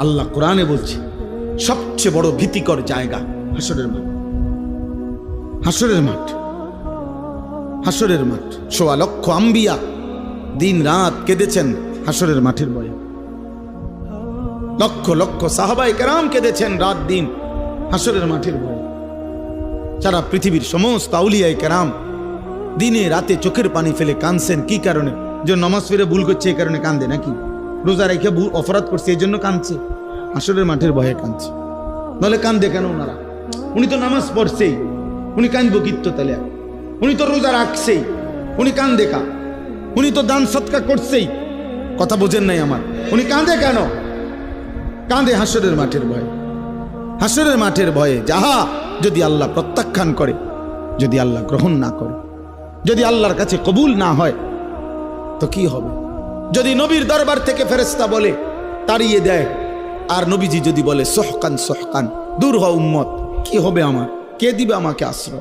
আল্লাহ কোরআনে বলছে সবচেয়ে বড় ভীতিকর জায়গা হাসরের মাঠ। হাসরের মাঠ, হাসরের মাঠ। ১.৫ লক্ষ আম্বিয়া দিন রাত কেঁদেছেন হাসরের মাঠের ভয়ে। লক্ষ লক্ষ সাহাবায়ে কেরাম কেঁদেছেন রাত দিন হাসরের মাঠের ভয়ে। সারা পৃথিবীর সমস্ত আউলিয়ায়ে কেরাম দিনে রাতে চোখের পানি ফেলে কাঁদছেন। কি কারণে? যে নামাজ ফিরে ভুল করছে এই কারণে কান্দে, নাকি রোজা রেখে অপরাধ করছে এই জন্য কাঁদছে? হাসরের মাঠের ভয়ে কাঁদছে। নাহলে কান্দে কেন ওনারা? উনি তো নামাজ পড়ছেই, উনি কান্দবো কিত্ত তাহলে? উনি তো রোজা রাখছেই, উনি কান্দে কা? উনি তো দান সৎকা করছেই। কথা বোঝেন নাই আমার? উনি কাঁদে কেন? কাঁদে হাসরের মাঠের ভয়ে। হাসরের মাঠের ভয়ে যাহা যদি আল্লাহ প্রত্যাখ্যান করে, যদি আল্লাহ গ্রহণ না করে, যদি আল্লাহর কাছে কবুল না হয় তো কি হবে? যদি নবীর দরবার থেকে ফেরেশতা বলে তাড়িয়ে দেয়, আর নবীজি যদি বলে সহকান সহকান, দূর হ উম্মত, কি হবে আমার? কে দিবে আমাকে আশ্রয়?